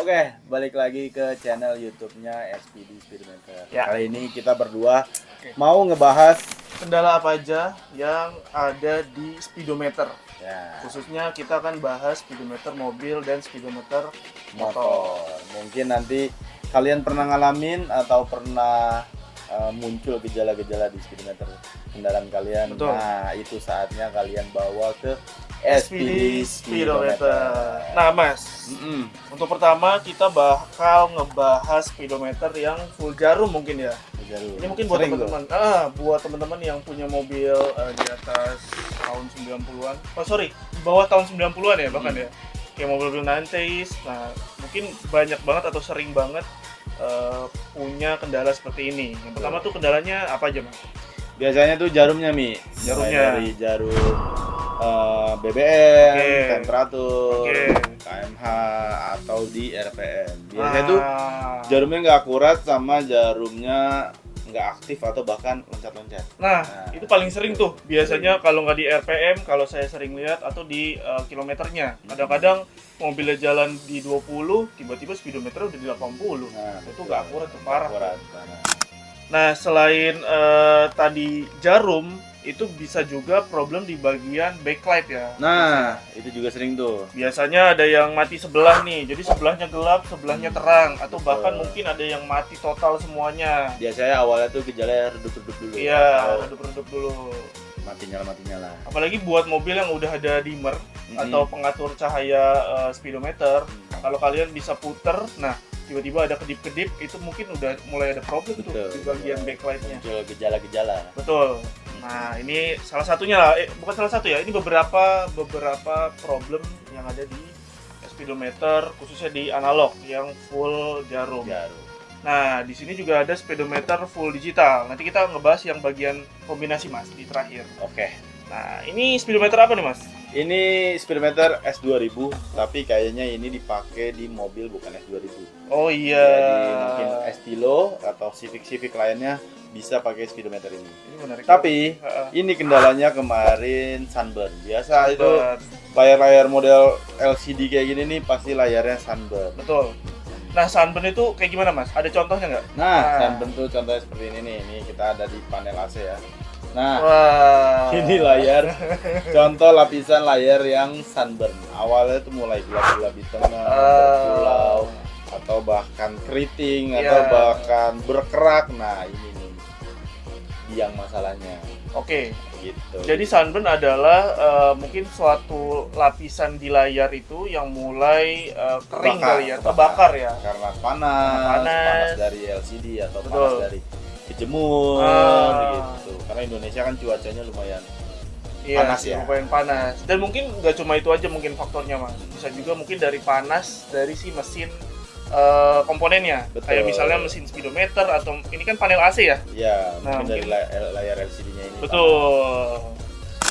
Oke, balik lagi ke channel YouTube-nya SPD Speedometer. Ya. Kali ini kita berdua Oke. mau ngebahas Kendala apa aja yang ada di speedometer. ya, Khususnya kita akan bahas speedometer mobil dan speedometer motor. motor. Mungkin nanti kalian pernah ngalamin atau pernah muncul gejala-gejala di speedometer kendaraan kalian. Betul. Nah, itu saatnya kalian bawa ke SPD Speedometer. Nah, Mas, Mm-mm. untuk pertama kita bakal ngebahas speedometer yang full jarum mungkin ya. Jarum. Ini mungkin buat Sering tuh. teman-teman. Buat teman-teman yang punya mobil di atas tahun 90-an. Oh, sorry, di bawah tahun 90-an ya bahkan ya. Kayak mobil-mobil 90s. Nah, mungkin banyak banget atau sering banget punya kendala seperti ini. Yang pertama tuh kendalanya apa aja, Mas? Biasanya tuh jarumnya, Mi. Jarumnya. Mulai dari jarum BBM, Oke. temperatur, Oke. KMH, atau di RPM. Biasanya tuh Ah. jarumnya nggak akurat sama jarumnya nggak aktif atau bahkan loncat-loncat. Nah, Nah. itu paling sering tuh. Biasanya kalau nggak di RPM, kalau saya sering lihat atau di kilometernya. Kadang-kadang mobilnya jalan di 20, tiba-tiba speedometer udah di 80. Nah, Itu nggak akurat tuh, parah. Akurat. Nah, selain tadi jarum, itu bisa juga problem di bagian backlight ya. Nah, itu juga sering tuh. Biasanya ada yang mati sebelah nih, jadi sebelahnya gelap, sebelahnya terang, atau Betul. bahkan mungkin ada yang mati total semuanya. Biasanya awalnya tuh gejala redup-redup dulu. Iya, atau redup-redup dulu. mati nyala. Apalagi buat mobil yang udah ada dimmer Mm-mm. atau pengatur cahaya speedometer, kalau kalian bisa puter, nah tiba-tiba ada kedip-kedip, itu mungkin udah mulai ada problem tuh Betul. di bagian backlightnya. Muncul gejala-gejala. Betul. Nah, ini salah satunya lah, bukan salah satu ya, ini beberapa problem yang ada di speedometer, khususnya di analog yang full jarum. Jarum. Nah, di sini juga ada speedometer full digital. Nanti kita ngebahas yang bagian kombinasi, Mas, di terakhir. Oke. Nah, ini speedometer apa nih, Mas? Ini speedometer S2000, tapi kayaknya ini dipakai di mobil bukan S2000. Oh iya. Jadi mungkin Estilo atau Civic lainnya bisa pakai speedometer ini. Ini menarik. Tapi Heeh. ini kendalanya kemarin sunburn. Biasa itu Sunburn. layar-layar model LCD kayak gini nih pasti layarnya sunburn. Betul. Nah, sunburn itu kayak gimana, Mas? Ada contohnya nggak? Nah, Nah. sunburn tuh contohnya seperti ini nih. Ini kita ada di panel AC ya. Nah, Wah. ini layar contoh lapisan layar yang sunburn. Awalnya tuh mulai gelap-gelap di tengah, berpulau, atau bahkan keriting, atau Iya. bahkan berkerak. Nah, ini nih yang masalahnya Oke. gitu. Jadi sunburn adalah mungkin suatu lapisan di layar itu yang mulai kering kali ya, terbakar ya. Karena panas Panas. dari LCD atau Betul. panas dari kejemur Ah. gitu. Karena Indonesia kan cuacanya lumayan Iya, panas ya. lumayan panas. Dan mungkin nggak cuma itu aja mungkin faktornya, Mas. Bisa juga mungkin dari panas dari si mesin komponennya. Betul. Kayak misalnya mesin speedometer atau ini kan panel AC ya. ya Nah, mungkin dari mungkin- layar LCD-nya ini. Betul.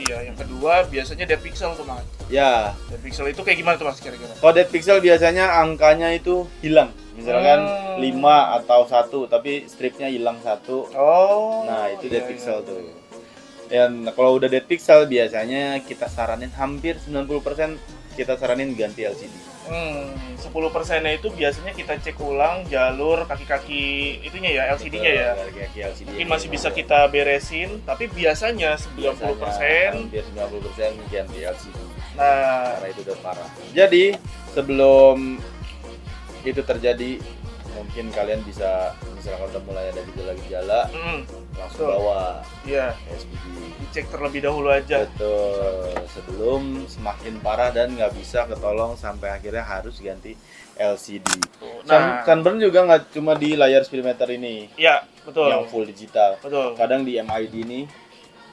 Iya, yang kedua biasanya dead pixel tuh, Mas. Ya, Dead pixel itu kayak gimana tuh, Mas, kira-kira? kalau dead pixel biasanya angkanya itu hilang. Misalkan 5 atau 1, tapi stripnya hilang 1. Oh. Nah, itu dead iya, pixel iya. tuh. Dan kalau udah dead pixel biasanya kita saranin hampir 90% kita saranin ganti LCD. 10%-nya itu biasanya kita cek ulang jalur kaki-kaki itunya ya, LCD-nya ya. Kaki LCD. Mungkin masih bisa kita beresin, tapi biasanya 90%. Hampir 90% ganti LCD. Nah, Karena itu udah parah. Jadi, sebelum itu terjadi, mungkin kalian bisa misalkan udah mulai ada gejala-gejala, langsung Betul. bawa iya, SPD. dicek terlebih dahulu aja. Betul, sebelum semakin parah dan nggak bisa ketolong sampai akhirnya harus ganti LCD. Nah, Sunburn juga nggak cuma di layar speedometer ini iya, betul. yang full digital. Betul. Kadang di MID nih,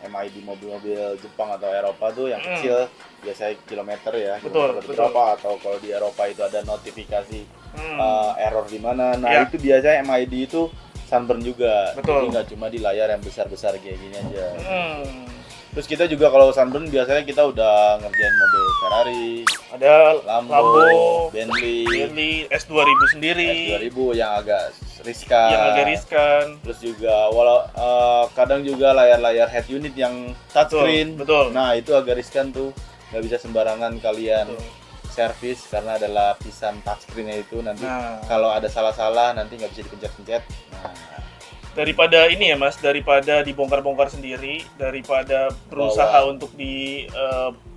MID mobil-mobil Jepang atau Eropa tuh yang kecil, biasanya kilometer ya, Betul, kilometer berapa, atau kalau di Eropa itu ada notifikasi Hmm. error di mana. Nah, Iya. itu biasanya MID itu sunburn juga. Betul. Jadi nggak cuma di layar yang besar-besar kayak gini aja. Hmm. Terus kita juga kalau sunburn biasanya kita udah ngerjain mobil Ferrari, Ada Lambo, Bentley, Bentley S2000 sendiri S2000 yang agak riskan. yang agak riskan. Terus juga kadang juga layar-layar head unit yang touchscreen. Betul. Nah, itu agak riskan tuh. Nggak bisa sembarangan kalian Betul. servis karena ada lapisan touchscreen-nya itu nanti Nah. kalau ada salah-salah nanti nggak bisa dipencet-pencet. Nah, Daripada ini ya Mas, daripada dibongkar-bongkar sendiri, daripada berusaha untuk di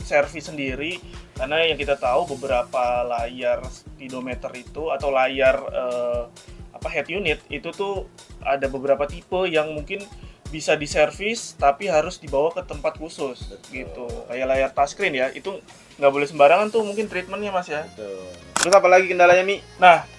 servis sendiri, karena yang kita tahu beberapa layar speedometer itu atau layar head unit itu tuh ada beberapa tipe yang mungkin bisa diservis tapi harus dibawa ke tempat khusus. Betul. Gitu. Kayak layar touchscreen ya, itu nggak boleh sembarangan tuh mungkin treatmentnya Mas ya. betul. Terus apa lagi kendalanya, Mi? Nah,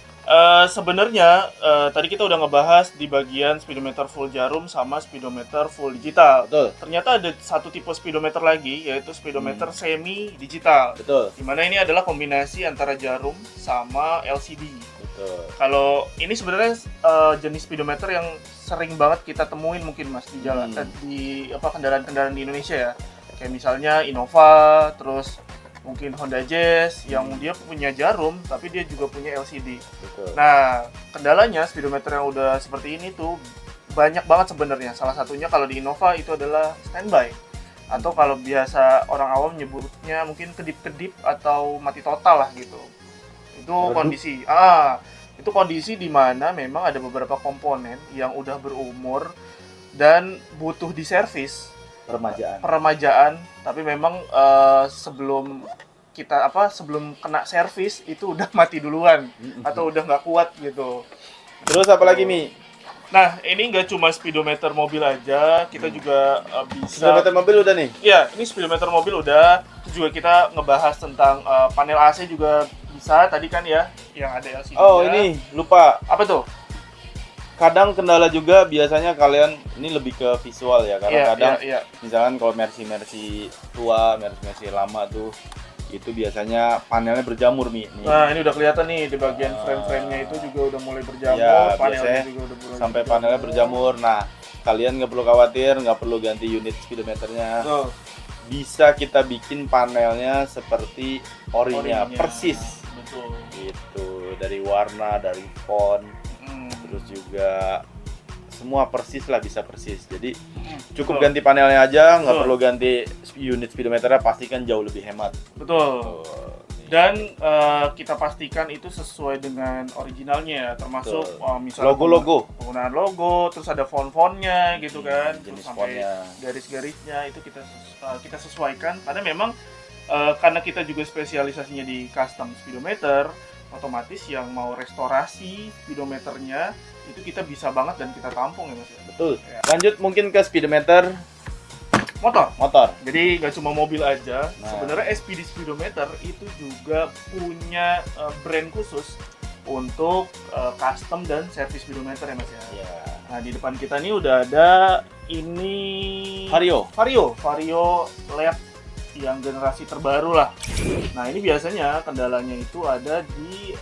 sebenarnya tadi kita udah ngebahas di bagian speedometer full jarum sama speedometer full digital. Betul. Ternyata ada satu tipe speedometer lagi, yaitu speedometer semi digital. Betul. Dimana ini adalah kombinasi antara jarum sama LCD. Betul. Kalau ini sebenarnya jenis speedometer yang sering banget kita temuin mungkin Mas di jalan di kendaraan-kendaraan di Indonesia ya. Kayak misalnya Innova, terus mungkin Honda Jazz yang dia punya jarum tapi dia juga punya LCD. Betul. Nah, kendalanya speedometer yang udah seperti ini tuh banyak banget sebenarnya. Salah satunya kalau di Innova itu adalah standby. Atau kalau biasa orang awam nyebutnya mungkin kedip-kedip atau mati total lah gitu. Itu Redup. kondisi. Itu kondisi di mana memang ada beberapa komponen yang udah berumur dan butuh diservis peremajaan, tapi memang sebelum kena servis itu udah mati duluan atau udah nggak kuat gitu. Terus apa lagi, Mi? Nah, ini nggak cuma speedometer mobil aja, kita juga bisa. Speedometer mobil udah nih? Iya, ini speedometer mobil udah. Itu juga kita ngebahas tentang panel AC juga bisa. Tadi kan ya, yang ada LCD. Oh, ini lupa. Apa tuh? Kadang kendala juga biasanya kalian ini lebih ke visual ya, karena kadang misalkan kalau Mercy tua, Mercy lama tuh itu biasanya panelnya berjamur, Mi. Nih. Nah, ini udah kelihatan nih di bagian frame-frame-nya itu juga udah mulai berjamur, Ya, panelnya biasanya juga udah mulai sampai panelnya berjamur. Nah, kalian nggak perlu khawatir, nggak perlu ganti unit speedometernya. Betul. Bisa kita bikin panelnya seperti orinya, persis. Betul. Gitu, dari warna, dari font, terus juga semua persis lah, bisa persis. Jadi cukup ganti panelnya aja, nggak perlu ganti unit speedometernya, pastikan jauh lebih hemat. Betul. Dan kita pastikan itu sesuai dengan originalnya, termasuk misalnya logo-logo, penggunaan logo, terus ada font-fontnya gitu kan, jenis terus sampai fontnya, garis-garisnya itu kita sesuaikan. Karena memang karena kita juga spesialisasinya di custom speedometer, otomatis yang mau restorasi speedometernya itu kita bisa banget dan kita tampung ya Mas ya. Betul. Lanjut mungkin ke speedometer motor. Jadi nggak cuma mobil aja. Nah. Sebenarnya SPD Speedometer itu juga punya brand khusus untuk custom dan service speedometer ya Mas ya. Iya. Nah, di depan kita nih udah ada ini Vario LED yang generasi terbaru lah. Nah, ini biasanya kendalanya itu ada di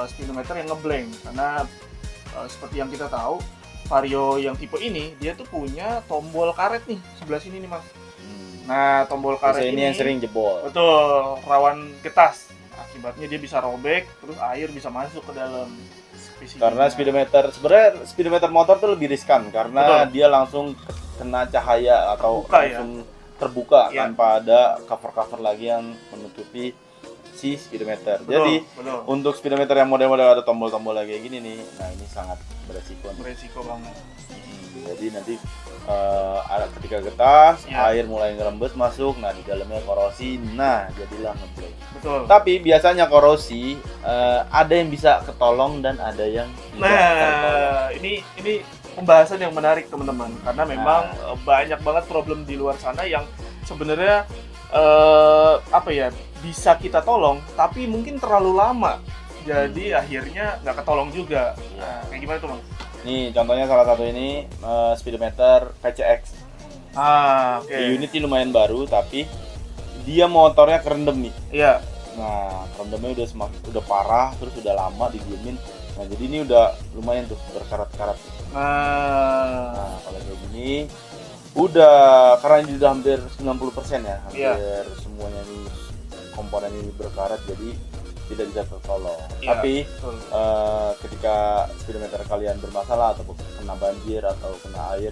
speedometer yang ngeblank karena seperti yang kita tahu Vario yang tipe ini dia tuh punya tombol karet nih sebelah sini nih Mas. Nah, tombol karet ini yang sering jebol. Betul, rawan getas. Akibatnya dia bisa robek, terus air bisa masuk ke dalam. Karena speedometer motor tuh lebih riskan karena dia langsung kena cahaya atau langsung terbuka tanpa ada cover lagi yang menutupi si speedometer. Jadi untuk speedometer yang model-model ada tombol-tombol lagi kayak gini nih, nah ini sangat beresiko banget. Jadi nanti ketika getas, air mulai ngerembes masuk, nah di dalamnya korosi, nah jadilah ngeblank. Betul. Tapi biasanya korosi ada yang bisa ketolong dan ada yang tidak tertolong. Ini pembahasan yang menarik teman-teman, karena memang banyak banget problem di luar sana yang sebenarnya bisa kita tolong, tapi mungkin terlalu lama, jadi akhirnya nggak ketolong juga. Nah, kayak gimana tuh Mas? Nih contohnya salah satu ini speedometer PCX. Unity lumayan baru, tapi dia motornya kerendam nih. Iya. Nah kerendamnya udah parah, terus udah lama didiemin. Nah jadi ini udah lumayan tuh berkarat-karat. Nah kalau kayak gini udah, karena ini udah hampir 90% ya, hampir semuanya ini komponen ini berkarat, jadi tidak bisa tertolong. Tapi ketika speedometer kalian bermasalah atau kena banjir atau kena air,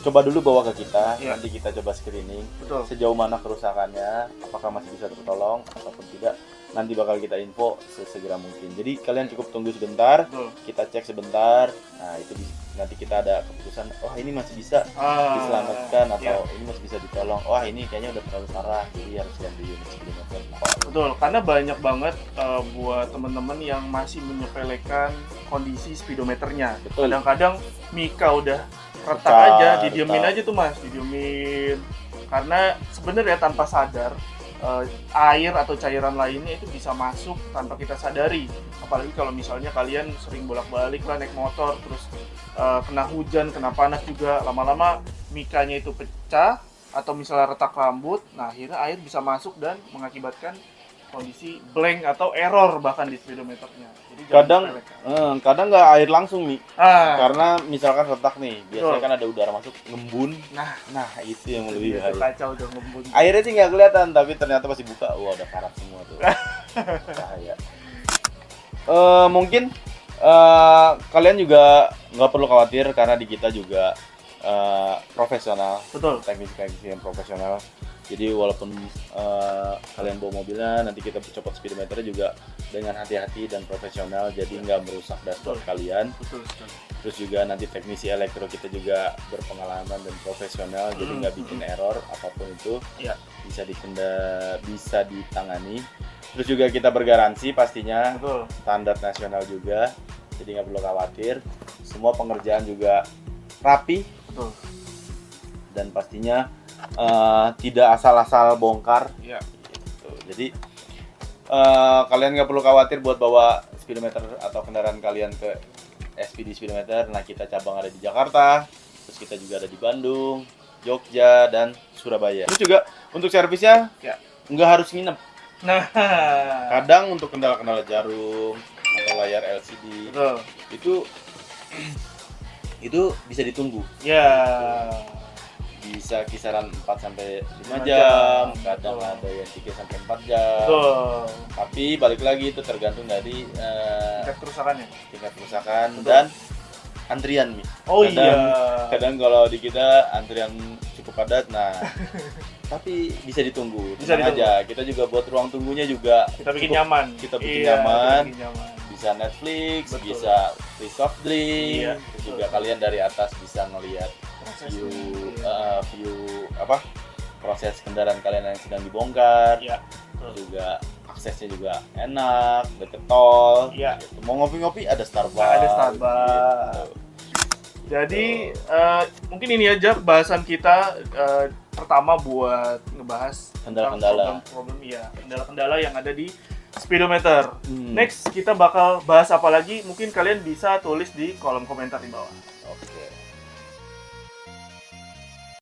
coba dulu bawa ke kita, nanti kita coba screening sejauh mana kerusakannya, apakah masih bisa tertolong ataupun tidak. nanti bakal kita info sesegera mungkin. Jadi kalian cukup tunggu sebentar, Betul. kita cek sebentar. Nah itu nanti kita ada keputusan, oh ini masih bisa diselamatkan atau ini masih bisa ditolong. Wah ini kayaknya udah terlalu parah, jadi harus ganti unit speedometer. Betul, karena banyak banget buat teman-teman yang masih menyepelekan kondisi speedometernya. Betul. Kadang-kadang Mika udah retak Retak, aja, didiemin retak. aja tuh Mas, didiemin. Karena sebenarnya tanpa sadar air atau cairan lainnya itu bisa masuk tanpa kita sadari. Apalagi kalau misalnya kalian sering bolak-balik lah naik motor, terus kena hujan, kena panas juga, lama-lama mikanya itu pecah atau misalnya retak rambut, nah akhirnya air bisa masuk dan mengakibatkan kondisi blank atau error bahkan di speedometernya. Jadi jangan disepelekan. Kadang nggak air langsung nih, karena misalkan retak nih, biasanya Betul. kan ada udara masuk ngembun. Nah, Nah itu yang lebih itu bahaya. kacau udah ngembun. Airnya sih nggak kelihatan, tapi ternyata pas dibuka, wah udah karat semua tuh. Bahaya. Mungkin kalian juga nggak perlu khawatir karena di kita juga profesional, Betul. teknisi yang profesional. Jadi walaupun kalian bawa mobilnya, nanti kita copot speedometernya juga dengan hati-hati dan profesional, jadi nggak merusak dashboard kalian. Betul sekali. Terus juga nanti teknisi elektro kita juga berpengalaman dan profesional, jadi nggak bikin error apapun itu. Iya. Bisa ditangani. Terus juga kita bergaransi pastinya, Betul. standar nasional juga, jadi nggak perlu khawatir. Semua pengerjaan juga rapi Betul. dan pastinya tidak asal-asal bongkar. Iya. Gitu. Jadi kalian nggak perlu khawatir buat bawa speedometer atau kendaraan kalian ke SPD Speedometer. Nah kita cabang ada di Jakarta, terus kita juga ada di Bandung, Jogja, dan Surabaya. Terus juga untuk servisnya Ya. nggak harus nginep. Nah, Kadang untuk kendala-kendala jarum atau layar LCD betul. itu bisa ditunggu. Ya. Bisa kisaran 4 sampai 5 5 jam, jam, kadang betul. ada yang 3 sampai 4 jam. Betul. Tapi balik lagi itu tergantung dari Tingkat kerusakannya. tingkat kerusakan Betul. dan antrian nih. Oh Kadang- iya. Kadang kalau di kita antrian cukup padat, nah tapi bisa ditunggu. Bisa Tenang ditunggu. aja. Kita juga buat ruang tunggunya juga Kita bikin cukup- nyaman. kita bikin Iya, nyaman. kita bikin nyaman. Bisa Netflix, Betul. bisa free soft drink, Iya, terus betul. juga kalian dari atas bisa ngelihat Prosesnya. view apa proses kendaraan kalian yang sedang dibongkar. Iya. Betul. Juga aksesnya juga enak, deket tol. Iya. Gitu. Mau ngopi-ngopi ada Starbucks. Ada Starbucks. Gitu. Jadi mungkin ini aja bahasan kita pertama buat ngebahas tentang Kendala-kendala. problem ya, kendala-kendala yang ada di speedometer. Hmm. Next kita bakal bahas apa lagi? Mungkin kalian bisa tulis di kolom komentar di bawah. Oke.